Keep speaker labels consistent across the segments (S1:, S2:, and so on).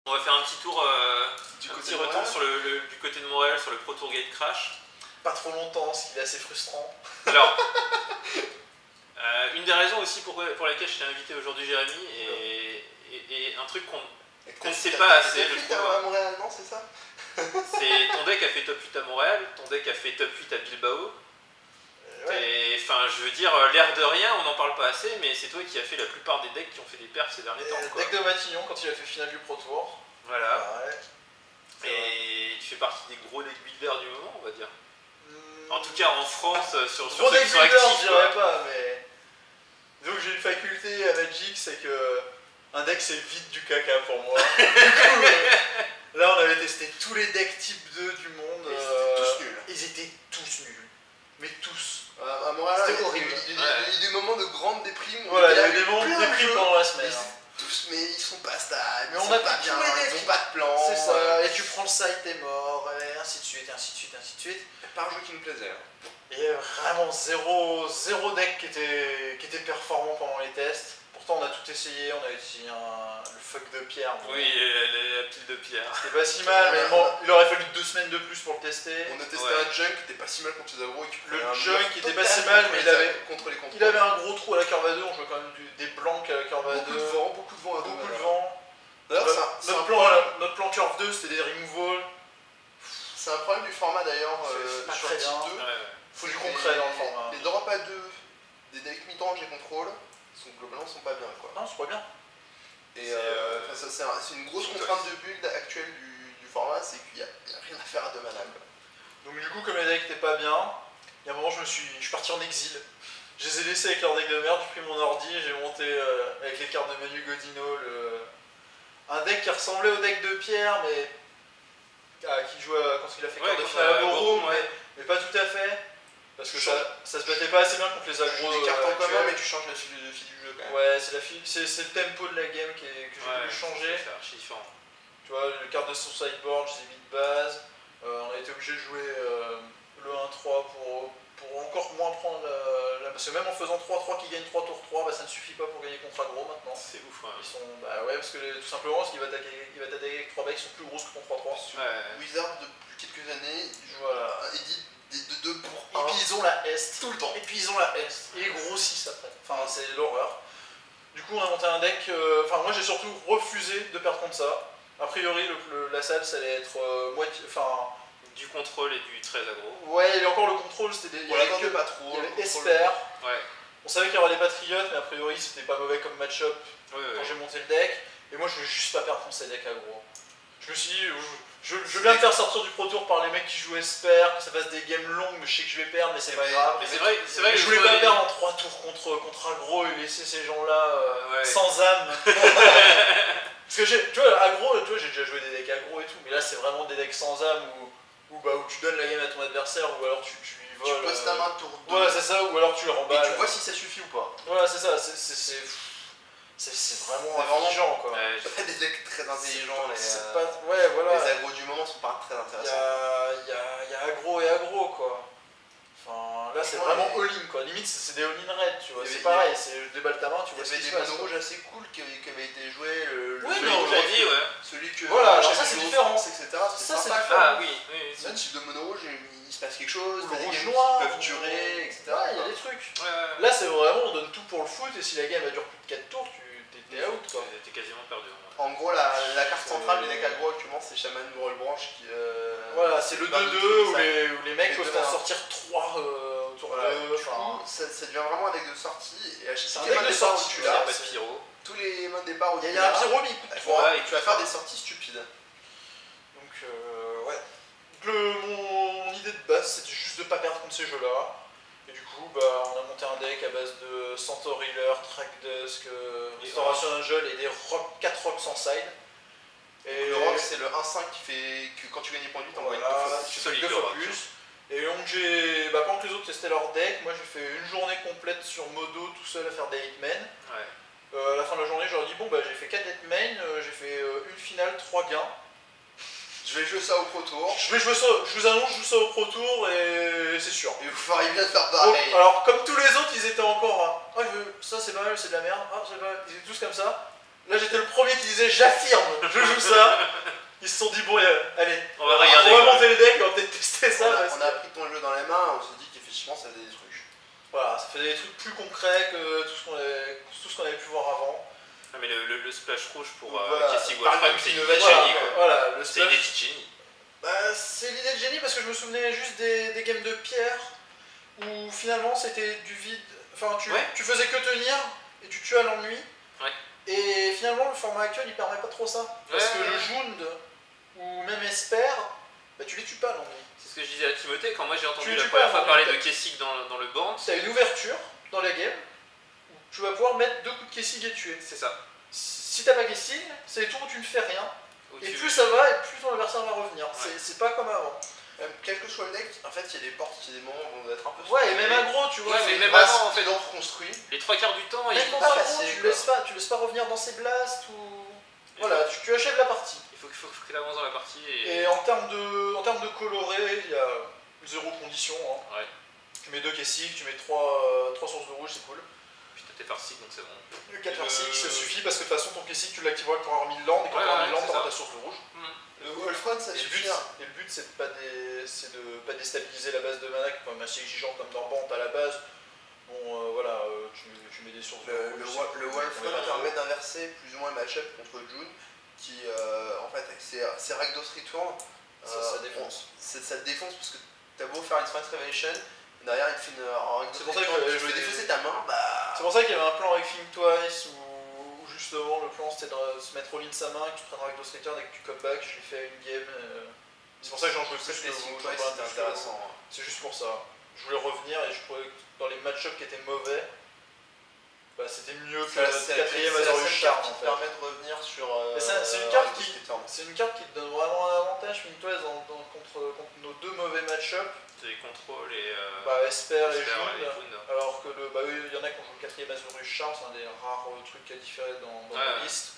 S1: On va faire un petit tour,
S2: Du
S1: un
S2: côté
S1: petit
S2: de
S1: retour
S2: Montréal.
S1: sur du côté de Montréal, sur le Pro Tour Gate Crash.
S3: Pas trop longtemps, ce qui est assez frustrant.
S1: Alors, une des raisons aussi pour laquelle je t'ai invité aujourd'hui, Jérémy, et un truc qu'on ne sait pas assez, je trouve.
S2: à Montréal, non, c'est ça?
S1: C'est ton deck a fait top 8 à Montréal, ton deck a fait top 8 à Bilbao.
S3: Ouais.
S1: Enfin, je veux dire, l'air de rien, on n'en parle pas assez, mais c'est toi qui as fait la plupart des decks qui ont fait des perfs ces derniers temps. Quoi.
S3: Deck de Matignon quand il a fait finale du Pro Tour.
S1: Voilà.
S3: Ouais.
S1: Et tu fais partie des gros deck builders du moment, on va dire.
S3: Hmm.
S1: En tout cas, en France, sur
S3: Gros
S1: ceux
S3: deck
S1: qui sont
S3: builder,
S1: actifs.
S3: je dirais pas, mais. Donc j'ai une faculté à Magic, c'est que un deck c'est vite du caca pour moi. Du coup, là on avait testé tous les decks type 2 du monde.
S2: Ils étaient tous nuls.
S3: Ils étaient tous nuls. Mais tous.
S2: À Montréal,
S3: C'était horrible.
S2: Il y a eu des moments de grande déprime. où
S3: Voilà, il y
S2: était
S3: avait
S2: là,
S3: des moments
S2: plein
S3: de
S2: de
S3: déprime
S2: jeux,
S3: pendant la semaine.
S2: mais ils sont pas stables,
S3: Mais
S2: ils
S3: on
S2: sont
S3: a
S2: pas
S3: tous
S2: bien,
S3: les decks.
S2: ils ont pas de plan.
S3: C'est ça, et tu prends le site, t'es mort, et ainsi de suite, ainsi de suite, ainsi de suite.
S2: Pas un jeu qui me plaisait.
S3: Et vraiment zéro deck qui était performant pendant les tests. Pourtant on a tout essayé, on a essayé le fuck de pierre.
S1: Oui, la pile de pierre.
S3: C'était pas si mal, mais bon, il aurait fallu 2 semaines de plus pour le tester.
S2: On a testé
S1: Ouais.
S2: un junk qui était pas si mal contre les agros et qui
S3: Le
S2: prenait un
S3: junk
S2: mur
S3: était
S2: total
S3: pas si mal,
S2: contre
S3: mais
S2: les contre les contrôles.
S3: Il avait un gros trou à la curve à 2, on jouait quand même des blancs à la curve à 2.
S2: Beaucoup de vent à deux
S3: Beaucoup de
S2: mana.
S3: vent.
S2: D'ailleurs, c'est un
S3: Notre plan curve 2 c'était des removals.
S2: c'est un problème du format d'ailleurs
S3: C'est pas
S2: sur
S3: très
S2: type
S3: bien.
S2: 2.
S1: Ouais.
S3: Faut du concret dans le format.
S2: Les drop à 2 des decks mi-range et contrôle globalement sont pas bien quoi.
S3: Non, c'est pas bien.
S2: Et
S1: C'est,
S2: c'est une grosse contrainte de build actuelle du format, c'est qu'il n'y a rien à faire à 2 mana quoi.
S3: Donc du coup, comme les decks étaient pas bien, il y a un moment je suis parti en exil. Je les ai laissés avec leur deck de merde, j'ai pris mon ordi et j'ai monté avec les cartes de Manu Godino un deck qui ressemblait au deck de Pierre, mais qui jouait quand il a fait
S1: Ouais,
S3: quart de
S1: quand
S3: finale à
S1: Borum,
S3: Borum,
S1: ouais.
S3: mais pas tout à fait. Parce que
S2: Chaud.
S3: ça se battait pas assez bien contre les
S2: Tu
S3: agros.
S2: joues des cartes en commun
S3: actuels.
S2: mais tu changes la philosophie du jeu quand même.
S3: Ouais, c'est le tempo de la game que j'ai voulu changer.
S1: C'est archi différent.
S3: Tu vois, les cartes de son sideboard, je les ai mis de base. On a été obligé de jouer le 1-3 pour encore moins prendre la. Parce que même en faisant 3-3 qui gagne 3 tours 3, bah, ça ne suffit pas pour gagner contre aggro maintenant.
S1: C'est ouf, hein.
S3: Ils sont. Bah ouais, parce que tout simplement, parce qu'il va t'attaquer avec 3 bêtes qui sont plus grosses que ton 3-3.
S1: Ouais.
S2: Wizard depuis quelques années,
S3: Voilà.
S2: édite des 2 pour
S3: Et
S2: 1
S3: puis ils ont la Est.
S2: tout le temps.
S3: Et puis ils ont la Est. Et ils grossissent après. Enfin, c'est l'horreur. Du coup, on a monté un deck. Enfin, moi j'ai surtout refusé de perdre contre ça. A priori, la salle, ça allait être moitié. Enfin.
S1: Du contrôle et du très aggro.
S3: Ouais, et encore le contrôle, c'était.
S2: On l'attendait pas trop.
S3: Il y avait
S2: le contrôle.
S3: Esper.
S1: Ouais.
S3: On savait qu'il y aurait des Patriotes, mais a priori, c'était pas mauvais comme match-up
S1: Ouais,
S3: quand
S1: ouais.
S3: j'ai monté le deck. Et moi, je voulais juste pas perdre contre ces decks aggro. Je me suis dit, je veux bien me faire sortir du Pro Tour par les mecs qui jouent Esper, que ça fasse des games longues, mais je sais que je vais perdre, mais c'est pas grave.
S1: Mais c'est vrai
S3: Mais
S1: que
S3: je voulais pas perdre en 3 tours contre aggro et laisser ces gens-là
S1: Ouais.
S3: sans âme. Parce que tu vois, aggro, tu vois, j'ai déjà joué des decks aggro et tout, mais là c'est vraiment des decks sans âme où tu donnes la game à ton adversaire ou alors tu lui
S2: Tu
S3: voles.
S2: poses ta main tour 2
S3: Voilà, c'est ça, ou alors tu le
S2: et
S3: remballes.
S2: tu vois si ça suffit ou pas.
S3: Voilà, c'est ça, c'est vraiment affligeant quoi.
S1: Ouais,
S2: T'as des decks très intelligents,
S3: C'est pas. Ouais, voilà.
S2: les agros du moment sont pas très
S3: Il y
S2: intéressants.
S3: a aggro et aggro quoi. Enfin, là c'est vraiment all-in quoi. Limite c'est des all-in red, tu vois.
S2: Il y
S3: C'est
S2: avait-
S3: pareil, c'est je déballe ta main, tu
S2: Il y
S3: vois ce
S2: avait
S3: qui
S2: des
S3: se passe.
S2: monos rouges assez cool qui avaient été joués.
S3: Oui,
S1: mais
S3: mais
S1: aujourd'hui, ouais.
S2: Celui que.
S3: Voilà, alors
S2: Chef
S3: ça, c'est
S2: Duo
S3: différent.
S2: France, etc.
S3: Ça,
S2: C'est
S3: c'est
S2: sympa.
S3: différent.
S1: Ah oui, oui.
S2: Même type de mono rouge, il se passe quelque chose.
S3: Ou
S2: T'as
S3: le
S2: des
S3: rouge
S2: games qui
S3: noir,
S2: peuvent durer, etc.
S3: Ouais, il y a des trucs.
S1: Ouais.
S3: Là c'est vraiment on donne tout pour le foot et si la game elle dure plus de 4 tours, t'es out quoi.
S1: T'es quasiment perdu.
S2: En gros, la carte centrale du deck aggro actuellement, c'est Shaman Moral Branch qui.
S3: Voilà, c'est le
S2: Barre de
S3: 2-2
S2: tout,
S3: où
S2: ça.
S3: les mecs
S2: Les
S3: peuvent
S2: deux,
S3: en
S2: hein.
S3: sortir 3 autour
S2: Voilà,
S3: d'eux.
S2: du coup, ça devient vraiment un deck de sortie. Et à
S3: C'est un
S2: chaque
S3: deck
S2: main
S3: de
S2: de départ où
S3: sortie,
S2: tu
S1: Il n'y a
S2: l'as,
S1: pas de pyro.
S2: tous les mains de départ où
S3: Il
S2: tu
S3: y a un
S2: l'as,
S3: pyro mais il coûte
S2: tu
S3: 3.
S2: vas faire des sorties stupides.
S3: Donc ouais. Mon idée de base c'était juste de pas perdre contre ces jeux là. Et du coup on a monté un deck à base de Centaur Healer, Track Dusk, Restauration Angel et des 4 rocks sans side. Et
S2: Le rock, c'est le 1-5 qui fait que quand tu gagnes des points de vie, t'en gagnes
S3: voilà,
S2: deux fois.
S3: tu fais
S1: solide,
S3: 2
S1: le
S3: fois
S1: rock.
S3: plus. Et donc pendant que les autres testaient leur deck, moi j'ai fait une journée complète sur Modo tout seul à faire des hitmen.
S1: Ouais.
S3: À la fin de la journée, je leur dis bon j'ai fait 4 hitmen, j'ai fait une finale, 3 gains.
S2: Je vais jouer ça au Pro Tour.
S3: Je vous annonce, je joue ça au Pro Tour et c'est sûr.
S2: Et vous feriez bien de faire
S3: Bon,
S2: pareil.
S3: alors comme tous les autres, ils étaient encore ça c'est pas mal, c'est de la merde, ah c'est pas mal, ils étaient tous comme ça. Là j'étais le premier qui disait j'affirme, je joue ça. Ils se sont dit bon allez,
S1: On va regarder.
S3: on va monter le deck, on va peut-être tester ça.
S2: On a pris ton jeu dans les mains, on s'est dit qu'effectivement ça faisait des trucs.
S3: Voilà, ça faisait des trucs plus concrets que tout ce qu'on avait pu voir avant.
S1: Ah, mais le splash rouge pour
S2: Voilà,
S1: Casey
S2: par
S1: Wolfram,
S2: exemple,
S1: c'est une
S2: innovation,
S1: idée de génie, quoi.
S3: Voilà, le
S1: C'est une
S3: splash.
S1: idée de génie.
S3: Bah, c'est l'idée de génie parce que je me souvenais juste des games de pierre où finalement c'était du vide. Enfin, tu faisais que tenir et tu tuais à l'ennui.
S1: Ouais.
S3: Et finalement, le format actuel il permet pas trop ça. Parce que le Jund ou même Esper, bah, tu les tues pas à l'ennui.
S1: C'est ce que je disais à Timothée quand moi j'ai entendu
S3: Tu
S1: la
S3: tues
S1: première
S3: pas,
S1: fois
S3: non,
S1: parler
S3: mais
S1: de Kessig dans le board.
S3: T'as une ouverture dans la game où tu vas pouvoir mettre 2 coups de Kessig et tuer.
S1: C'est ça.
S3: Si t'as pas Kessig, c'est les tours où tu ne fais rien.
S1: Où
S3: Et
S1: tu-
S3: plus ça va, et plus ton adversaire va revenir.
S1: Ouais.
S3: C'est pas comme avant.
S2: Quel que soit le deck, en fait, il y a des portes, il y a des moments où on va être un peu.
S3: Ouais, et même aggro, tu vois.
S1: Ouais, mais
S3: c'est-
S1: même
S2: Brasse,
S1: avant, en fait.
S2: ils l'ont reconstruit.
S1: Les 3 quarts du temps,
S3: Même
S1: il
S3: quand
S2: pas
S3: t'as
S2: passer,
S3: aggro, tu
S2: quoi.
S3: laisses pas revenir dans ses blasts ou. Voilà, tu achèves la partie.
S1: faut qu'il avance dans la partie.
S3: Et en termes de coloré, il y a 0 condition. Hein.
S1: Ouais.
S3: Tu mets 2 Kessig, tu mets 3 sources de rouge, c'est cool.
S1: Putain, t'es farci donc c'est bon.
S3: Le 4 Kessig, ça suffit parce que de toute façon ton Kessig tu l'activeras quand tu auras 1000 land et quand tu auras 1000 land
S1: c'est
S3: tu auras
S1: ça.
S3: ta source de rouge.
S2: Le Wolfram, ça
S3: Et le
S2: suffit.
S3: but c'est de pas déstabiliser la base de mana qui est quand même assez exigeante comme dans Bant à la base. Bon voilà, tu mets des sources de
S2: Le
S3: rouge.
S2: le Wolfram permet d'inverser plus ou moins le match-up contre June, qui en fait avec ses Rakdos Return,
S3: Ça défonce.
S2: Ça te défonce parce que t'as beau faire une Strength Revelation, derrière il te fait une Rakdos
S3: C'est pour ça
S2: Return,
S3: que
S2: tu
S3: je
S2: fais
S3: vais-
S2: défausser ta main, bah.
S3: C'est pour ça qu'il y avait un plan avec Think Twice où justement le plan c'était de se mettre all-in sa main et que tu prennes avec Ghost Return et que tu come back. Je l'ai fait à une game. C'est pour ça que j'en joue plus que
S2: C'était
S3: vous.
S2: Think Twice, c'était intéressant.
S3: C'est juste pour ça. Je voulais revenir et je trouvais que dans les match-ups qui étaient mauvais, bah, c'était mieux que le quatrième Azorius Charm
S2: qui
S3: en
S2: te
S3: fait.
S2: permet de revenir sur.
S3: Mais c'est une carte
S2: Rakdos
S3: qui-
S2: Return.
S3: C'est une carte qui te donne vraiment un avantage, Think Twice, contre nos 2 mauvais match-ups,
S1: C'est les contrôles et.
S3: Esper et
S1: Esper
S3: Jund.
S1: et Jund.
S3: Alors que il y en a qui ont joué le quatrième Azorius Charm, c'est un des rares trucs qui a différé dans la liste.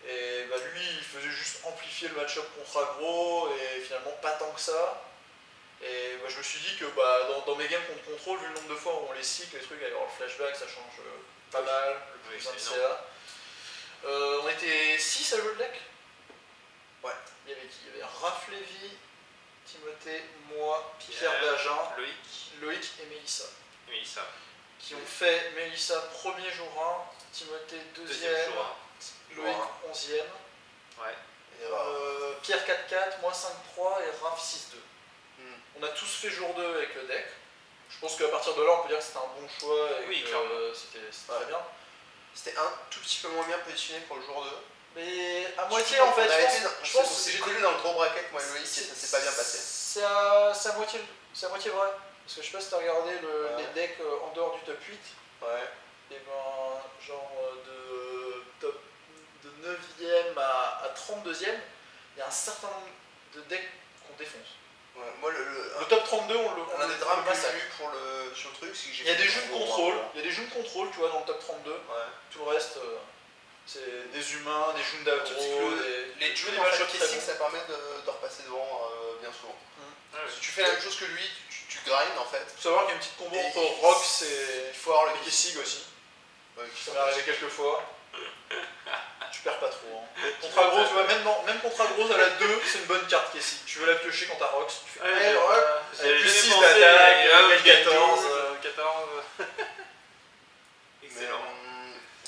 S3: Et bah, lui, il faisait juste amplifier le match-up contre aggro et finalement pas tant que ça. Et bah, je me suis dit que dans mes games contre contrôle, vu le nombre de fois où on les cycle, les trucs, alors le flashback ça change pas mal, le
S1: Oui,
S3: plus 1 de
S1: c'est
S3: CA. On était 6 à jouer le deck.
S2: Ouais.
S3: Il y avait qui? Il y avait Raph Lévy, Timothée, moi, Pierre Dagen, Loïc et Mélissa.
S1: Mélissa.
S3: Qui ont fait Mélissa premier jour 1, Timothée deuxième,
S1: jour.
S3: Loïc 11ème.
S1: Ouais.
S2: Et
S3: Pierre 4-4, moi 5-3 et Raph 6-2.
S2: Hmm.
S3: On a tous fait jour 2 avec le deck. Je pense qu'à partir de là, on peut dire que c'était un bon choix et
S1: Oui,
S3: que
S1: clairement.
S3: c'était très bien.
S2: C'était un tout petit peu moins bien positionné pour le jour 2.
S3: Mais à moitié, en fait, je pense
S2: on s'est collé dans le gros bracket, moi et Loïc, et ça s'est pas bien passé.
S3: C'est à moitié vrai. Parce que je sais pas si t'as regardé
S2: Ouais.
S3: les decks en dehors du top 8.
S2: Ouais.
S3: Et ben, genre de 9ème à 32ème, il y a un certain nombre de decks qu'on défonce.
S2: Ouais, moi,
S3: Le top 32, on le
S2: un des drames que
S3: massacre.
S2: j'ai eu sur le truc, c'est que j'ai
S3: Il y a
S2: fait
S3: des jeux de
S2: gros,
S3: contrôle,
S2: hein.
S3: il y a des jeux de contrôle, tu vois, dans le top 32.
S2: Ouais.
S3: Tout le reste, c'est des humains, des jeux d'agro,
S2: Les jeux
S3: des
S2: en
S3: matchs
S2: fait,
S3: très
S2: Kessig,
S3: bons.
S2: ça permet de repasser devant bien souvent.
S1: Ouais,
S2: Si tu fais la même chose que lui, tu grindes en fait.
S3: Faut savoir qu'il y a une petite combo
S2: Et
S3: entre Rox
S2: Il
S3: et
S2: faut avoir le
S3: Kessig aussi.
S2: Ouais, qui
S3: Ça
S2: sont
S3: m'est arrivé quelques fois. Tu perds pas trop. Hein. Contre aggro, tu vois, même contre aggro, à la 2, c'est une bonne carte Kessig. Tu veux la piocher quand t'as Rox, tu fais
S1: Ouais,
S3: Rox.
S1: j'ai
S3: plus
S1: jamais
S3: 6
S1: pensé,
S3: d'attaque,
S1: gagne
S3: 14,
S1: 14.
S2: Mais,
S1: Excellent.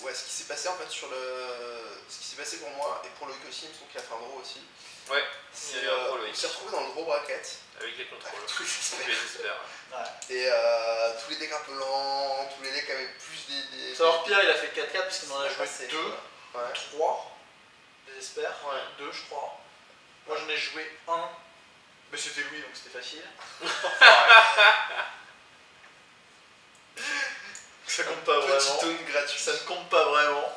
S2: ouais, ce qui s'est passé en fait ce qui s'est passé pour moi et pour Loïc aussi, il me semble qu'il a fait un draw aussi.
S1: Ouais,
S2: C'est,
S1: il y a eu un draw, Loïc.
S2: on s'est retrouvé dans le gros bracket
S1: Avec les contrôles.
S2: avec tous les
S1: Tous
S2: experts.
S1: les experts.
S2: Et tous les decks un peu lents, tous les decks avaient plus des.
S3: Faut savoir Pierre, il a fait 4-4 parce qu'il en a
S2: Ouais,
S3: joué
S2: c'est-
S3: 2,
S2: Ouais.
S3: 3, j'espère.
S2: Ouais.
S3: 2, je crois. Moi j'en ai joué 1, mais c'était Louis donc c'était facile. Ça compte pas
S2: Petit
S3: vraiment.
S2: tone gratuit.
S3: Ça ne compte pas vraiment.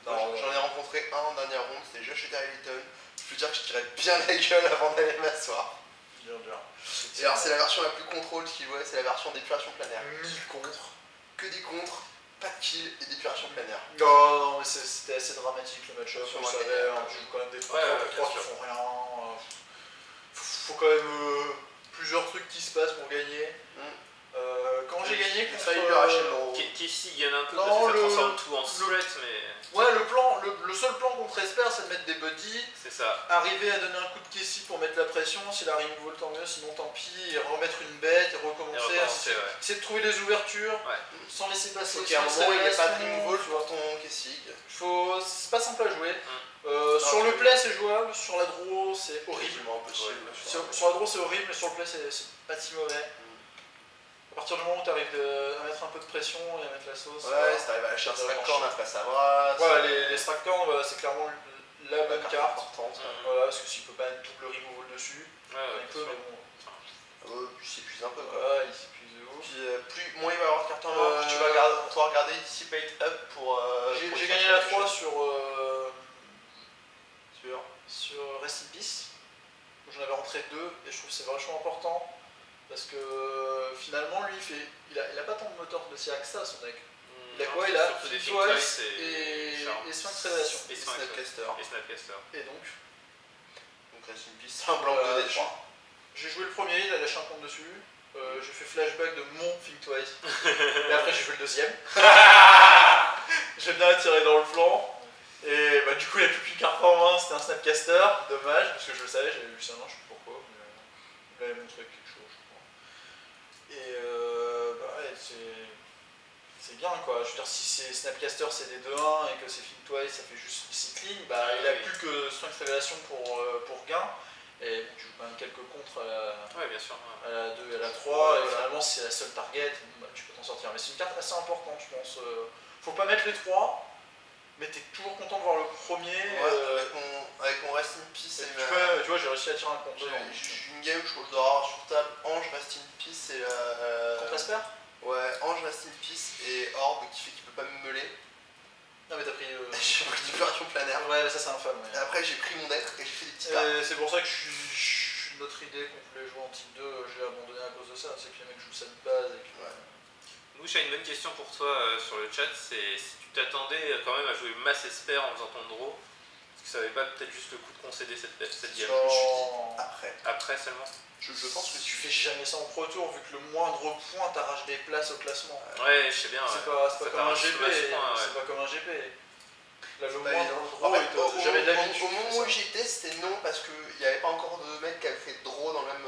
S2: Non, j'en ai rencontré un en dernière ronde, c'était Josh Etterlington. Je peux dire que je tirais bien la gueule avant d'aller m'asseoir.
S3: Dur, dur.
S2: Et alors c'est la version la plus contrôle qu'il jouait, c'est la version d'épuration planaire.
S3: 1000 contre.
S2: Que des contres, pas de kills et d'épuration planaire.
S3: Non, mais c'était assez dramatique le match-up,
S2: Sur
S3: on le
S2: un
S3: savait,
S2: gagnant.
S3: on joue quand même des trucs
S1: Ouais, ouais,
S3: qui
S1: bien sûr.
S3: font rien. Faut quand même plusieurs trucs qui se passent pour gagner. Quand j'ai gagné
S2: J'ai
S3: contre...
S2: failli lui arracher le gros.
S1: Casey gagne un peu
S3: Non,
S1: parce que ça
S3: le-
S1: transforme tout en threat, mais
S3: Ouais, le seul plan contre Esper, c'est de mettre des buddies,
S1: c'est ça.
S3: arriver à donner un coup de Casey pour mettre la pression, s'il arrive vol tant mieux, sinon tant pis, et remettre une bête, et
S1: Et
S3: recommencer,
S1: recommencer,
S3: essayer,
S1: ouais.
S3: essayer de trouver les ouvertures,
S1: Ouais.
S3: sans laisser passer...
S2: Ok, à un
S3: sans
S2: moment, il n'y a pas de
S3: accélération,
S2: ring wall
S3: tu vois.
S2: pour ton Kessig.
S3: C'est pas simple à jouer.
S1: Mm.
S3: Sur le play, c'est jouable, sur la draw, c'est horrible.
S2: Horriblement impossible.
S3: Sur la draw, c'est horrible, mais sur le play, c'est pas si mauvais. À partir du moment où tu arrives à mettre un peu de pression et à mettre la sauce...
S2: Ouais, si t'arrives à lâcher un
S3: ça
S2: strike
S3: va
S2: corn après sa brasse.
S3: Ouais, les Stractorn, voilà, c'est clairement la
S2: la
S3: bonne
S2: carte
S3: carte.
S2: importante.
S3: Voilà, parce que s'il peut pas mettre double removal dessus,
S1: Ouais, ouais,
S3: il
S1: bien
S3: peut,
S1: sûr.
S3: mais bon.
S2: Puis il s'épuise un peu quoi.
S3: Voilà, il s'épuise de ouf.
S2: Puis moins il va y avoir de cartes en main, plus tu vas pouvoir regarder Dissipate Up pour.
S3: J'ai gagné la 3 sur Rest in Peace. J'en avais rentré 2 et je trouve que c'est vachement important. Parce que finalement, lui, il a pas tant de moteur de CA que ça, son deck. Il a quoi? Il a
S1: surtout des
S3: Think Twice
S1: Think Twice
S3: et Sphinx Révélation.
S1: Et
S2: Snapcaster.
S1: Et Snapcaster.
S3: Et donc,
S2: Rest in Peace, c'est un blanc de D3.
S3: j'ai joué le premier, il a lâché un compte dessus. J'ai fait flashback de mon Think Twice. Et après, j'ai fait le deuxième. J'ai bien attiré dans le flanc. Et bah, du coup, il n'y avait plus qu'une carte en main, c'était un Snapcaster. Dommage, parce que je le savais, j'avais vu ça, non, je sais pas pourquoi. Mais il m'avait montré quelque chose, je crois. Et bah ouais, c'est bien quoi. Je veux dire, si c'est Snapcaster, c'est des 2-1 et que c'est Think Twice, ça fait juste cycling, bah il a plus que Strength Révélation pour gain. Et bon, tu joues quand même quelques contres
S1: Ouais, bien sûr.
S3: à la 2 et à la 3, et finalement c'est la seule target, bon, bah, tu peux t'en sortir. Mais c'est une carte assez importante, je pense. Faut pas mettre les 3, mais t'es toujours content de voir le premier.
S2: Avec mon Rest in Peace et
S3: tu vois, j'ai réussi à tirer un compte.
S2: j'ai eu une game où je dois avoir sur table Ange, Rest in Peace et.
S3: Contre Esper?
S2: Ouais, Ange, Rest in Peace et Orb qui fait qu'il peut pas me meuler.
S3: Non, mais t'as pris.
S2: J'ai pris diversion planaire.
S3: Ouais, mais ça c'est infâme.
S2: Et après, j'ai pris mon deck et j'ai fait des petits tas.
S3: C'est pour ça que notre idée qu'on voulait jouer en type 2, j'ai abandonné à cause de ça. C'est que les mecs jouent ça de base et que.
S2: Ouais.
S1: Nous, j'ai une bonne question pour toi sur le chat, c'est si tu t'attendais quand même à jouer Mass Esper en faisant ton draw, est-ce que ça avait pas peut-être juste le coup de concéder cette game
S2: Je me suis dit après.
S1: après seulement?
S2: Je pense que
S3: tu fais jamais ça en Pro Tour, vu que le moindre point t'arrache des places au classement.
S1: Ouais, je sais bien.
S3: C'est
S1: Ouais.
S3: pas comme un
S1: t'arrache
S3: GP.
S1: tout à ce point, ouais.
S3: C'est pas comme un GP. Là, le
S2: Bah,
S3: moindre
S2: en
S3: draw,
S2: fait,
S3: j'avais de l'habitude.
S2: au moment où j'étais, c'était non parce qu'il n'y avait pas encore de mec qui avait fait draw dans le même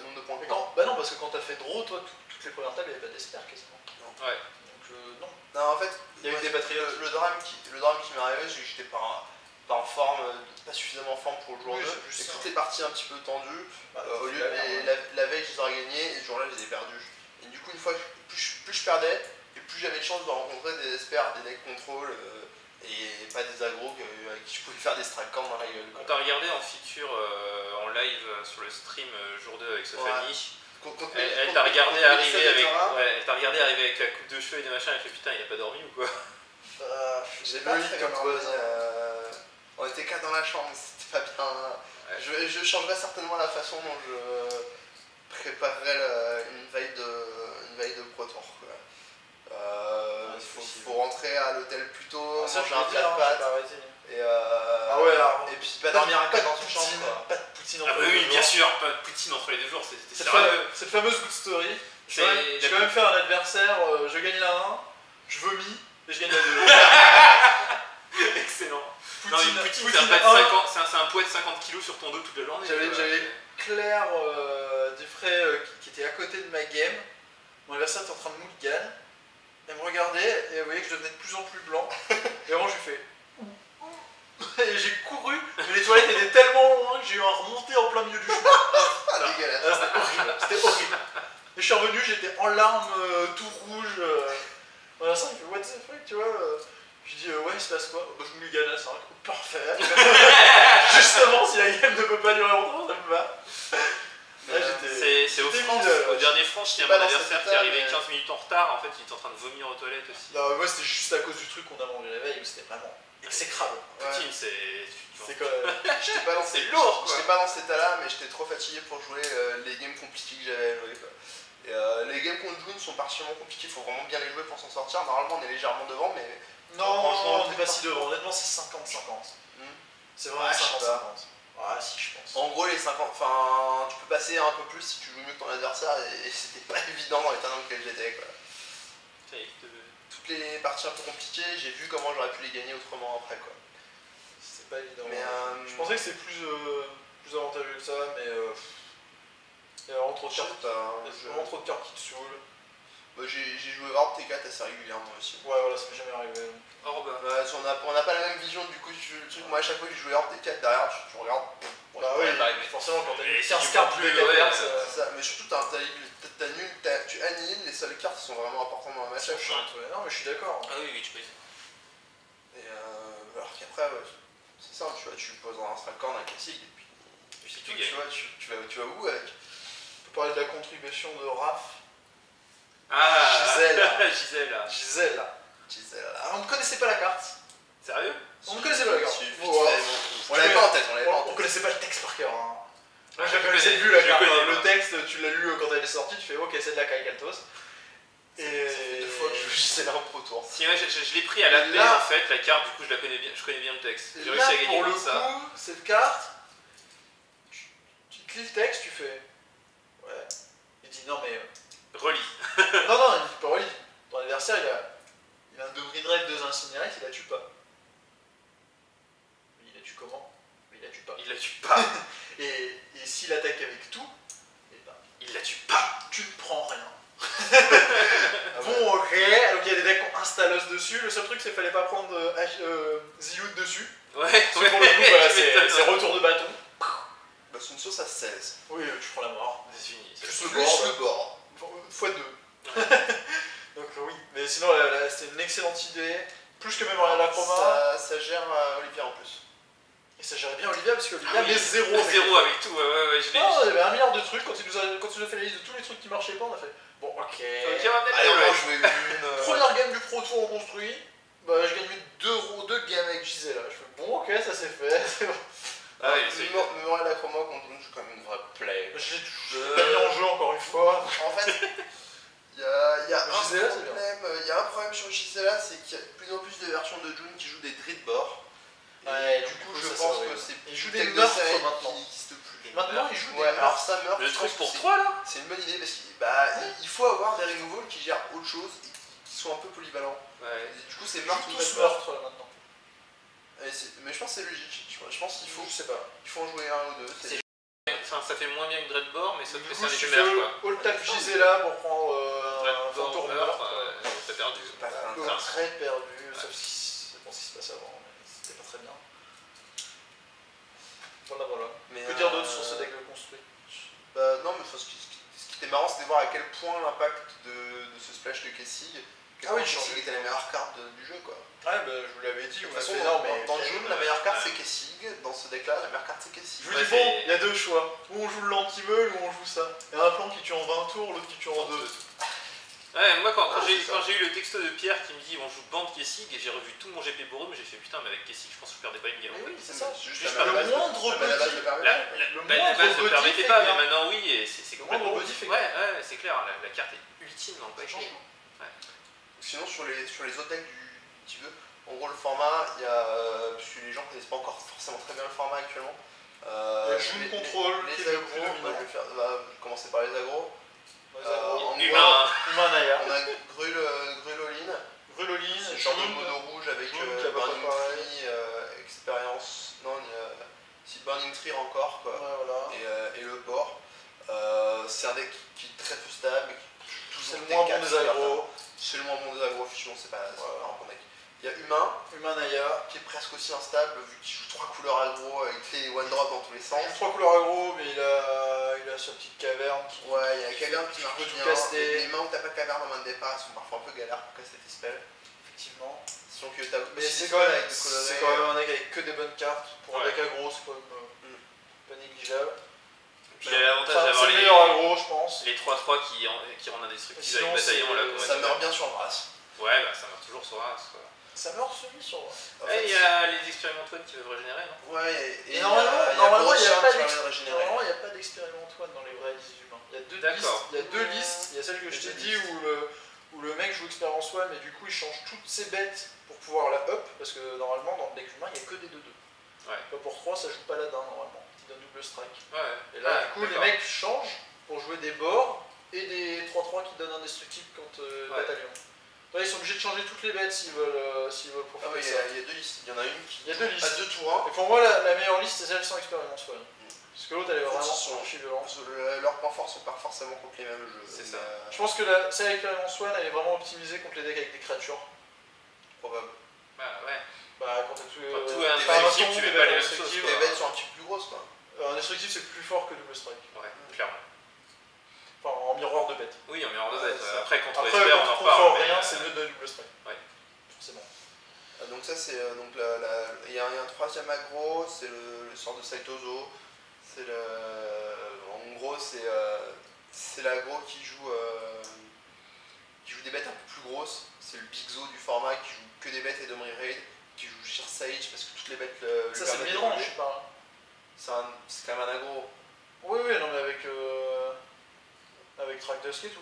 S2: nombre de points que moi.
S3: Bah non, parce que quand t'as fait draw, toi, toutes les premières tables, il n'y avait pas d'Esper quasiment.
S1: Ouais.
S3: Donc non.
S2: Non, en fait,
S3: Il y a eu des patriotes.
S2: le drame qui m'est arrivé, c'est que j'étais pas en forme, pas suffisamment en forme pour le jour
S3: Oui,
S2: 2.
S3: c'est plus
S2: Et
S3: ça.
S2: toutes les parties un petit peu tendues,
S3: Bah,
S2: au lieu
S3: la merde,
S2: de la veille, je les aurais gagnées et ce jour-là, je les ai perdues. Et du coup, une fois, plus je perdais, et plus j'avais de chance de rencontrer des experts, des decks contrôle, et pas des agros avec qui je pouvais faire des strike corn dans la gueule.
S1: On t'a regardé en feature en live sur le stream jour 2 avec Sophanie. Elle t'a regardé arriver avec la coupe de cheveux et des machins, elle fait putain, il a pas dormi ou quoi?
S2: J'ai
S3: pas
S2: pas
S3: très
S2: très
S3: bien
S2: bien
S3: dormi,
S2: on était 4 dans la chambre, c'était pas bien.
S1: Ouais.
S2: Je changerais certainement la façon dont je préparerais une veille de Pro Tour. Faut rentrer à l'hôtel plus tôt,
S3: Ça,
S2: manger
S3: je
S2: un
S3: l'ai
S2: plat
S3: dit,
S2: de
S3: hein,
S2: pâtes.
S3: j'ai pas arrêté.
S2: Et puis pas dormir à 4 dans une chambre. Quoi.
S3: Pas de poutine
S1: Ah
S3: entre
S1: bah
S3: les
S1: oui,
S3: deux
S1: bien
S3: jours.
S1: sûr, pas de poutine entre les 2 jours, c'était
S3: Cette
S1: sérieux.
S3: fameuse good story.
S1: C'est
S3: J'ai quand même fait un adversaire, je gagne la 1, je vomis et je gagne la 2.
S1: Excellent. Non, une poutine,
S3: Poutine
S1: c'est un,
S3: un.
S1: c'est un poids de 50 kg sur ton dos toute la journée.
S3: J'avais Claire Dufray qui était à côté de ma game. Mon adversaire était en train de mulligan. Elle me regardait et elle voyait que je devenais de plus en plus blanc. Et vraiment, j'ai fait. Et j'ai couru, mais les toilettes étaient tellement loin que j'ai eu un remonté en plein milieu du chemin.
S2: Dégueulasse.
S3: C'était horrible, c'était horrible. Et je suis revenu, j'étais en larmes, tout rouge. Voilà, ça, il fait what the fuck, tu vois. Je dis ouais, il se passe quoi? Bah, je me gagne à 5, parfait. Justement, si la game ne peut pas durer longtemps, ça me va. Là,
S1: C'est au
S3: j'étais
S1: France,
S3: mille,
S1: au dernier France, il y a
S2: pas
S1: mon
S2: dans
S1: adversaire
S2: cet
S1: qui est
S2: état,
S1: arrivé
S2: mais-
S1: 15 minutes en retard, en fait il était en train de vomir aux toilettes aussi.
S3: Non, moi c'était juste à cause du truc qu'on a mangé la veille où c'était vraiment exécrable.
S1: Poutine, c'est...
S3: C'est quand même.
S2: J'étais pas dans
S1: C'est lourd, quoi.
S2: J'étais pas dans cet état-là, mais j'étais trop fatigué pour jouer les games compliqués que j'avais à jouer. Quoi. Et, les games contre June sont particulièrement compliqués, il faut vraiment bien les jouer pour s'en sortir. Normalement, on est légèrement devant, mais
S3: Non,
S2: Franchement,
S3: on n'est pas si devant. Honnêtement, c'est 50-50.
S2: Hmm.
S3: C'est vraiment
S2: Ouais, je sais
S3: 50-50. Ah si, je pense.
S2: En gros, les 50, enfin, tu peux passer un peu plus si tu joues mieux que ton adversaire et c'était pas évident dans l'état dans lequel j'étais quoi. Toutes les parties un peu compliquées, j'ai vu comment j'aurais pu les gagner autrement après quoi.
S3: C'est pas évident.
S2: Mais
S3: je pensais que c'est plus avantageux que ça, mais il y a vraiment trop de cartes. Vraiment trop de cartes qui te saoulent.
S2: Bah, j'ai joué Orb T4 assez régulièrement aussi.
S3: Ouais, voilà, ça m'est jamais arrivé.
S1: Orb.
S2: On n'a pas la même vision du coup du truc. Moi, à chaque fois que je jouais Orb T4 derrière, tu regardes.
S3: Bah oui, forcément, quand t'as une 15 cartes plus
S2: c'est ça. Mais surtout, tu annihiles les seules cartes qui sont vraiment importantes dans la match.
S3: Non, mais je suis d'accord.
S1: Ah oui, tu peux.
S2: Et alors qu'après, c'est ça, tu vois, tu poses un Stralcorn, un classique, et puis
S1: tu gagnes.
S2: Tu vas où avec?
S3: On peut parler de la contribution de Raph.
S1: Ah,
S3: Gisèle. On ne connaissait pas la carte.
S1: Sérieux?
S3: On ne connaissait pas la carte.
S2: On l'avait pas en tête,
S3: on connaissait pas le texte par cœur. Hein. Moi je la connaissais vu la carte. Le texte, tu l'as lu quand elle est sortie, tu fais ok, c'est de la Kaikaltos.
S2: Et ça fait 2 fois que je joue Gisèle en Pro Tour.
S1: Si, ouais, je l'ai pris à la paix en fait, la carte, du coup je connais bien le texte. J'ai réussi à gagner
S3: pour le
S1: ça.
S3: coup, cette carte, tu te lis le texte, tu fais. Ouais. Il dit non mais.
S1: Relis.
S3: non, il dit pas relis. Ton adversaire, il a un Dobry Drive, 2 Incinérates, il la tue pas. Il la tue comment? Il la tue pas.
S1: Il la tue pas.
S3: et s'il attaque avec tout, eh ben,
S1: il la tue pas.
S3: Tu ne prends rien. Bon, ok, donc il y a des decks qui ont Instalos dessus. Le seul truc, c'est qu'il fallait pas prendre Zilloud dessus.
S1: Ouais,
S3: pour le coup, voilà, c'est retour de bâton.
S2: Bah, c'est une sauce à 16.
S3: Oui, tu prends la mort.
S1: C'est fini.
S3: Plus le board. x2. Donc oui, mais sinon c'est une excellente idée, plus que même la Chroma.
S2: Ça gère Olivia en plus.
S3: Et ça gérait bien Olivia parce que Olivia met 0
S1: avec tout, ouais, je l'ai
S3: il y avait 1 milliard de trucs, quand il nous a fait la liste de tous les trucs qui marchaient pas, on a fait bon ok,
S1: on va peut-être
S2: allez on va jouer une.
S3: Première game du Pro Tour on construit, bah je gagne 2 games avec Gisèle là, je fais bon ok ça c'est fait, c'est bon.
S2: Ah oui, c'est Mémorial la Chroma contre Dune, c'est quand même une vraie play.
S3: Je l'ai pas mis en jeu encore une fois.
S2: En fait, il y a un problème sur Gisela, c'est qu'il y a de plus en plus de versions de Dune qui jouent des Dreadbore.
S3: Ouais,
S2: du coup, je pense que c'est
S3: il joue des meurtres maintenant.
S2: Qui n'existe plus.
S3: Maintenant, il joue des meurtres.
S2: Alors ça meurt.
S1: Le truc pour toi là.
S2: C'est une bonne idée parce qu'il faut avoir des removals qui gèrent autre chose et qui sont un peu polyvalents.
S3: Ouais.
S2: Et du coup, c'est meurtre ou
S3: tous meurtres maintenant.
S2: Mais je pense que c'est logique. Je pense qu'il faut.
S3: Je sais pas.
S2: Il faut en jouer 1 ou 2.
S1: Enfin, ça fait moins bien que Dreadbore, mais ça te fait
S3: servir
S1: de merde quoi.
S3: All tap Gisela pour prendre un
S1: Dreadbore
S3: meurtre.
S1: T'as perdu.
S3: Très perdu, sauf si c'est bon ce qui se passe avant, mais c'était pas très bien. Voilà.
S2: Mais
S3: que dire d'autre sur ce deck de construit?
S2: Bah non, mais ce qui était marrant, c'était de voir à quel point l'impact de ce splash de Kessig. Kessig était la meilleure carte du jeu quoi.
S3: Ouais, bah je vous l'avais dit.
S2: De toute façon, dans le jeu, la meilleure carte c'est Kessig. Dans ce deck là, la meilleure carte c'est Kessig.
S3: Je vous dis bon, il y a 2 choix. Ou on joue le l'anti-meule ou on joue ça. Il y a un plan qui tue en 20 tours, l'autre qui tue en 2.
S1: Ouais, moi quand j'ai eu le texto de Pierre qui me dit on joue bande Kessig et j'ai revu tout mon GP Borum, j'ai fait putain, mais avec Kessig je pense que je perdais pas une game.
S3: Oui, c'est ça.
S2: Le
S3: moindre
S1: la base ne permettait pas, mais maintenant oui, et c'est complètement. Ouais, c'est clair, la carte est ultime dans le pack.
S2: Sinon, sur les autres decks du petit peu, en gros, le format, il y a. Puisque les gens connaissent pas encore forcément très bien le format actuellement.
S3: Les contrôle,
S2: les agros, je vais commencer par les agros.
S1: Humain
S2: Naya. On a Gruloline. C'est une sorte de mono rouge avec Burning Tree, expérience. Non, si Burning Tree encore quoi. Et le port. C'est un deck qui est très peu stable.
S3: C'est le moins bon des agros.
S2: C'est le moins bon des agros, effectivement, c'est pas un bon deck. Il y a Humain Naya, qui est presque aussi instable vu qu'il joue 3 couleurs agro avec les one drop dans tous les sens.
S3: Il joue 3 couleurs agro, mais il a sa petite caverne.
S2: Ouais, il y a la caverne qui marche bien. Les mains où t'as pas de caverne en main de départ, elles sont parfois un peu galères pour casser tes spells.
S3: Effectivement.
S2: Mais
S3: c'est quand même un deck avec que des bonnes cartes. Pour un deck agro, c'est quand même pas négligeable.
S1: Puis il y a l'avantage d'avoir
S3: les meilleurs agro, je pense.
S1: Les 3-3 qui rendent indestructibles avec bataillon là.
S2: Ça meurt bien sur Brass.
S1: Ouais, bah ça meurt toujours sur Brass quoi.
S3: Ça meurt celui sur Brass.
S1: Il y a les expérimentoines qui peuvent régénérer, non?
S2: Ouais,
S3: et normalement il n'y a pas d'expérimentoine dans les vrais listes humains. Il y a 2 listes. Il y a celle que je t'ai dit où le mec joue expérience one, mais du coup il change toutes ses bêtes pour pouvoir la up, parce que normalement dans le deck humain il n'y a que des 2-2. Pour 3, ça joue paladin normalement, qui donne double strike.
S1: Ouais.
S3: Et là, du coup, les mecs changent pour jouer des bords et des 3-3 qui donnent indestructible contre bataillon. Là, ils sont obligés de changer toutes les bêtes s'ils veulent profiter de ça.
S2: Il y a deux listes. Il y en a une qui
S3: a deux
S2: tours 1.
S3: Et pour moi, la meilleure liste, c'est celle sans expérience. Parce que l'autre, elle est vraiment archi-violente.
S2: Leurs points forts sont pas forcément contre les mêmes jeux.
S3: C'est ça. Je pense que celle avec l'expérience One, elle est vraiment optimisée contre les decks avec des créatures.
S2: Probable.
S3: Quand t'as tout
S1: indestructible, tu mets pas les mêmes choses.
S2: Les bêtes sont un petit peu plus grosses, quoi.
S3: Indestructible, c'est plus fort que double strike.
S1: Ouais, clairement.
S3: Enfin, en miroir de bête.
S1: Oui, en miroir de bête. Après, contre
S3: Esper,
S1: on en reparle.
S3: Rien, c'est mieux de double strike.
S1: Ouais.
S3: Forcément.
S2: Donc ça, c'est... il y a un troisième aggro, c'est le sort de Saitozo. C'est le... En gros, c'est l'aggro qui joue des bêtes un peu plus grosses. C'est le Big Zo du format qui joue que des bêtes et Domri Raid, qui joue Sheer Sage parce que toutes les bêtes le
S3: ça, c'est le midrange, je sais pas.
S2: C'est quand même un aggro.
S3: Oui, non, mais avec Track Dusk et tout.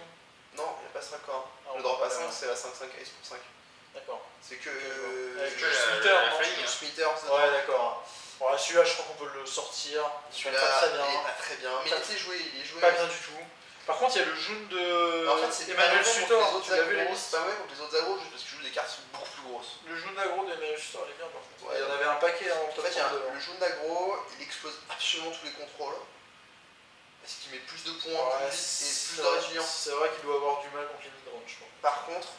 S2: Non, il n'y a pas ce raccord. Le drop à 5, c'est la 5-5 Ace pour 5.
S3: D'accord.
S2: C'est que...
S3: Avec le
S2: Smithers.
S3: Ouais, d'accord. Bon, celui-là, je crois qu'on peut le sortir.
S2: Celui-là, il est pas très bien. Mais il est joué.
S3: Pas bien du tout. Par contre, il y a le June de
S2: en fait, c'est
S3: Emmanuel Sutor.
S2: Tu l'as vu, c'est pas vrai contre les autres agros, juste parce que je joue des cartes beaucoup plus grosses.
S3: Le June d'agro d'Emmanuel Sutor, il est bien par contre.
S2: Ouais.
S3: Il y en avait un paquet en
S2: fait, le June d'agro, il explose absolument tous les contrôles. Parce qu'il met plus de points, plus vite et plus de résilience.
S3: C'est vrai qu'il doit avoir du mal contre les midrange, je crois.
S2: Par contre,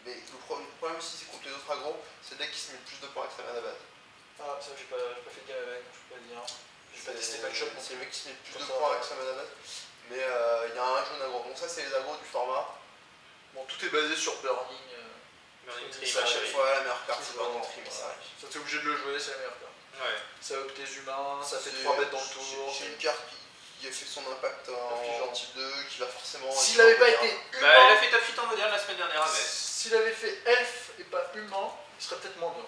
S2: le problème aussi, c'est contre les autres agros, c'est le deck qui se met plus de points avec sa mana base.
S3: Ah, ça, j'ai pas fait de game avec, je peux pas dire. J'ai pas testé Matchup.
S2: C'est le mec qui se met plus de points avec sa mana base. Mais il y a un jaune agro. Donc ça, c'est les agros du format.
S3: Bon, tout est basé sur Burning.
S2: C'est à chaque fois la meilleure carte, c'est Burning Trim.
S3: Ça, t'es obligé de le jouer, c'est la meilleure carte.
S1: Ouais.
S3: Ça up tes humains, ça fait 3 bêtes dans le tour.
S2: C'est une carte qui a fait son impact en type 2, qui va forcément...
S3: S'il avait pas été humain...
S1: elle a fait top fit en moderne la semaine dernière, mais...
S3: S'il avait fait elfe et pas humain, il serait peut-être moins bien.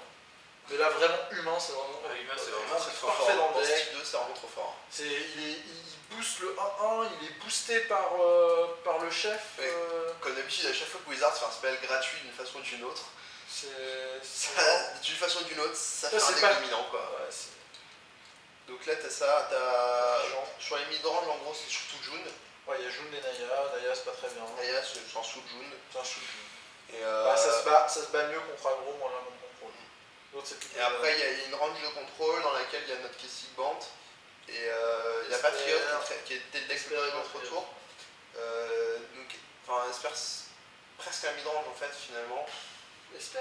S3: Mais là, vraiment, humain, c'est vraiment...
S1: humain, c'est vraiment
S3: parfait dans le deck.
S2: Type 2, c'est vraiment trop fort.
S3: Il booste le 1-1, il est boosté par le chef.
S2: Comme d'habitude, à chaque fois que Wizard fait un spell gratuit d'une façon ou d'une autre, d'une façon ou d'une autre, ça fait un deck dominant, quoi.
S3: Ouais,
S2: donc là, t'as ça, sur les midrange, en gros, c'est surtout June.
S3: Ouais, il y a June et Naya, c'est pas très bien.
S2: Naya, c'est un sous June.
S3: C'est un sous June.
S2: Et
S3: ça se bat mieux contre aggro, moins là contre contrôle.
S2: Et après, il y a une range de contrôle dans laquelle il y a notre Kessig Band. Et il y a Patriot qui était le deck le plus notre retour. Donc, Esper, presque un midrange en fait, finalement.
S3: Esper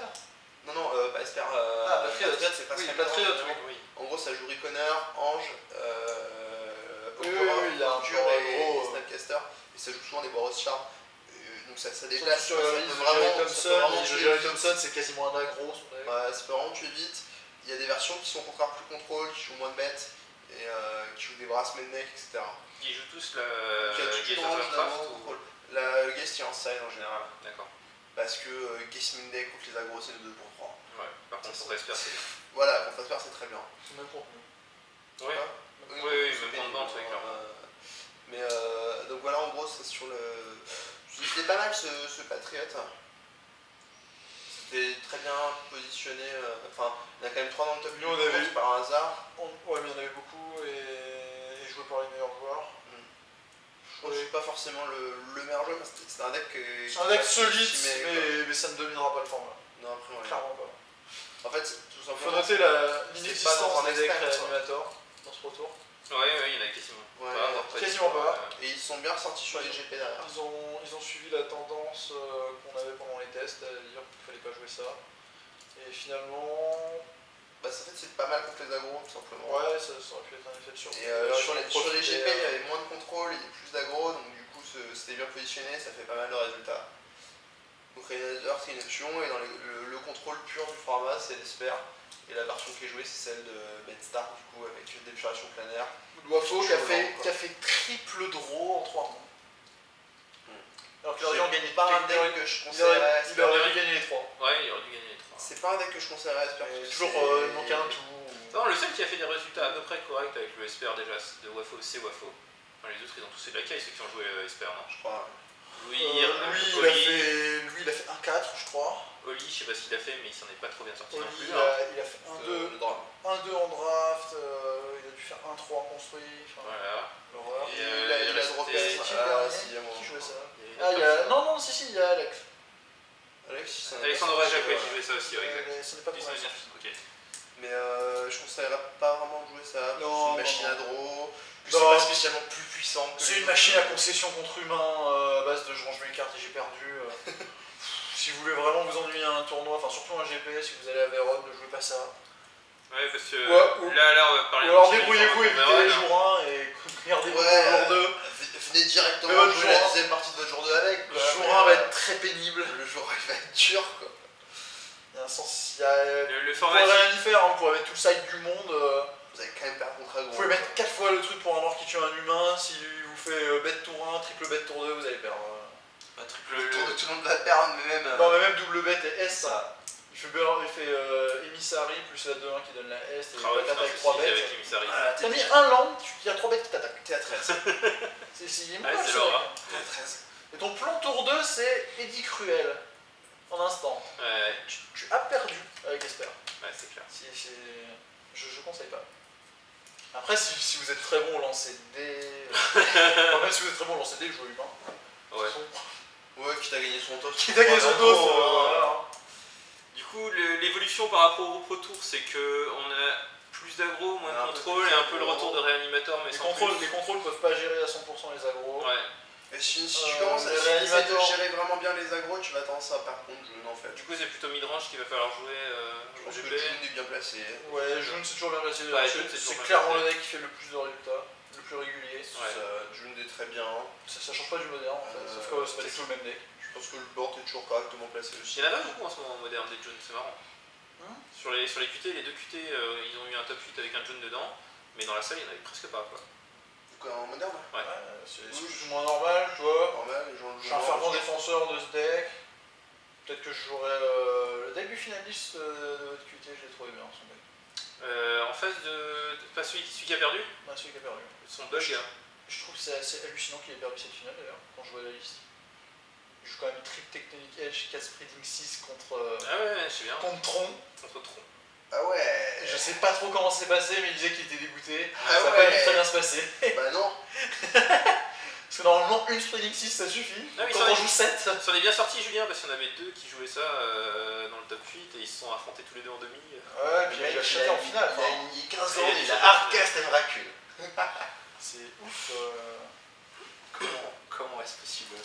S2: Non, pas Esper.
S3: Patriot,
S2: c'est presque un
S3: Patriot,
S2: oui. En gros, ça joue Reconer, Ange,
S3: Conjure
S2: et Snapcaster. Et ça joue souvent des Boros Charm. Donc ça déplace.
S3: Sur Jerry Thompson, c'est quasiment un aggro.
S2: Ça peut vraiment tuer vite. Il y a des versions qui sont au contraire plus contrôle, qui jouent moins de bêtes, et qui jouent des Brass Medneck, etc.
S1: Ils jouent tous le Gate of Craft ou...
S2: Le Guest en side en général.
S1: D'accord.
S2: Parce que Guest Deck contre les aggros, c'est le 2 pour 3.
S1: Ouais, par contre, contre Esper, c'est bien.
S2: Voilà, contre Esper, c'est très bien.
S3: C'est même pour nous.
S1: Oui, même pour le clairement.
S2: Mais donc voilà, en gros, c'est sur le. C'était pas mal ce Patriot. C'était très bien positionné. Enfin, il y a quand même 3 dans le top.
S3: Nous, on avait eu
S2: par hasard.
S3: Ouais, mais il y en avait beaucoup et joué par les meilleurs joueurs.
S2: Je suis pas forcément le meilleur joueur, mais c'est un deck
S3: c'est un deck solide, mais ça ne dominera pas le format.
S2: Non, après, ouais.
S3: Clairement pas.
S2: En fait, tout simplement.
S3: Faut noter l'inexistence des decks réanimateurs dans ce retour.
S1: Ouais, il y en a quasiment
S3: pas. Quasiment pas.
S2: Et ils sont bien ressortis sur les GP derrière.
S3: Ils ont suivi la tendance qu'on avait pendant les tests, à dire qu'il fallait pas jouer ça. Et finalement.
S2: En fait, c'est pas mal contre les aggros, tout simplement.
S3: Ouais, ça aurait pu être un effet de surprise.
S2: Et sur les GP, il y avait moins de contrôle, il y avait plus d'aggro, donc du coup, c'était bien positionné, ça fait pas mal de résultats. Donc Rainier, c'est une option, et dans le contrôle pur du format, c'est l'Esper. Et la version qui est jouée, c'est celle de Bedstar, du coup, avec d'épuration planaire.
S3: Wafo qui a fait triple draw en 3 mois. Alors que l'Orient gagnait
S2: pas un deck que je conseillerais.
S3: Il aurait dû gagner les 3.
S1: Ouais, il aurait dû gagner les 3.
S2: C'est pas un deck que je conseillerais à Esper.
S3: Toujours il manquait un tout.
S1: Non, le seul qui a fait des résultats à peu près corrects avec le Esper déjà de Wafo, c'est Wafo. Enfin, les autres, ils ont tous fait de la caille, ceux qui ont joué Esper, non?
S2: Je crois.
S1: Lui,
S3: il a fait 1-4, je crois.
S1: Oli, je sais pas ce qu'il a fait, mais il s'en est pas trop bien sorti non plus.
S3: Il a fait 1-2.
S1: aussi, ouais, exact.
S3: Ce n'est pas pour
S1: ça veut dire,
S3: l'instant.
S1: ok.
S2: Mais je conseillerais pas vraiment de jouer ça.
S3: Non,
S2: c'est une machine à draw. C'est
S3: Non.
S2: pas spécialement plus puissant que
S3: C'est une machine à concession contre humain à base de je range mes cartes et j'ai perdu. Si vous voulez vraiment vous ennuyer à un tournoi, enfin surtout un GP, si vous allez à Vérone, ne jouez pas ça.
S1: Ouais, parce que
S3: Ouais,
S1: là, on va parler
S3: Ou alors
S1: un petit peu du
S3: débrouillez-vous,
S1: format
S3: évitez les
S1: Cameron,
S3: jours 1 et regardez-vous
S2: Ouais,
S3: le jour 2.
S2: venez directement
S3: Mais votre
S2: jouer
S3: jour
S2: la
S3: un-
S2: deuxième partie de votre jour 2 avec.
S3: Le
S2: quoi.
S3: jour
S2: Mais,
S3: 1 va être très pénible.
S2: Le jour 1 il va être dur quoi.
S3: Il y a un sens. Il y a,
S1: Le
S3: vous
S1: format
S3: pourrez rien y faire, hein, vous pourrez mettre tout le side du monde.
S2: Vous allez quand même perdre contre aggro.
S3: Vous pouvez mettre 4 fois le truc pour un mort qui tue un humain. Si vous fait bet tour 1, triple bet tour 2, vous allez perdre.
S2: Le tour de tout le monde va perdre, mais même.
S3: Non, mais même double bet et S, ça. Il fait Emissary plus la 2-1 qui donne la S et il attaque avec 3 bêtes.
S1: avec Emissary.
S2: Voilà,
S3: T'as mis un land, il y a 3 bêtes qui t'attaquent.
S2: T'es à 13.
S3: C'est
S1: Laura.
S2: T'es à 13.
S3: Et ton plan tour 2, c'est Eddie Cruel. En instant.
S1: Ouais,
S3: Tu as perdu avec Esper.
S1: ouais, c'est clair.
S3: Je conseille pas. Après, si vous êtes très bon au lancer de dés. Enfin, même si vous êtes très bon au lancer de dés, jouez humain.
S1: Ouais.
S2: Ouais, qui t'a gagné son toss.
S3: Qui t'a gagné son toss, voilà.
S1: Du coup, l'évolution par rapport au Pro Tour, c'est que on a plus d'aggro, moins de contrôle et un peu le retour de réanimateur, mais
S3: Les
S1: sans
S3: contrôles
S1: plus.
S3: peuvent pas gérer à 100% les agros.
S1: Ouais.
S2: Et si tu commences à essayer de gérer vraiment bien les agros, tu vas tendance à par contre June en fait.
S1: Du coup, c'est plutôt mid-range qu'il va falloir jouer
S2: Je pense
S1: au
S2: que
S1: GP.
S2: June est bien placé.
S3: Ouais, June c'est toujours bien placé.
S1: Ouais, June, c'est
S3: c'est
S1: toujours
S3: clairement
S1: bien
S3: le
S1: placé.
S3: deck qui fait le plus de résultats, le plus régulier.
S2: June est très bien.
S3: Ça change pas du moderne en fait, sauf que c'est pas du tout le même deck.
S2: Je pense que le board est toujours correctement placé aussi.
S1: Il y en a pas beaucoup en ce moment en moderne des Jones, c'est marrant. Sur les QT, les deux QT, ils ont eu un top 8 avec un June dedans, mais dans la salle, il n'y en avait presque pas. Quoi.
S2: Quoi, en moderne?
S3: Ouais, c'est plus ou moins normal, tu vois.
S2: Normal, les gens le
S3: Je suis un
S2: jouent.
S3: fervent défenseur de ce deck. Peut-être que je jouerais le deck du finaliste de votre QT, je l'ai trouvé bien son deck.
S1: En face de. Pas celui qui a perdu
S3: Bah, celui qui a perdu.
S1: Son bug.
S3: Je trouve que c'est assez hallucinant qu'il ait perdu cette finale d'ailleurs, quand je vois la liste. Il joue quand même Trip Tectonic Edge, 4 Spreading 6 contre,
S1: Ah ouais, je sais bien.
S3: contre Tron.
S1: Contre Tron.
S2: Ah ouais.
S3: Je sais pas trop comment c'est passé, mais il disait qu'il était dégoûté.
S2: Ah
S3: ça a
S2: ouais.
S3: pas dû très bien se passer.
S2: Bah non.
S3: Parce que normalement, une Spreading 6 ça suffit.
S1: Ah oui,
S3: quand
S1: ça
S3: on
S1: va.
S3: joue 7.
S1: Ça en est bien sorti, Julien, parce qu'il y en avait deux qui jouaient ça dans le top 8 et ils se sont affrontés tous les deux en demi.
S3: Ouais, puis il a acheté en finale.
S2: Il a une 15
S1: Et
S2: ans,
S1: il
S2: il
S1: a
S2: a hardcast et Miracle.
S3: C'est ouf.
S2: Comment est-ce possible?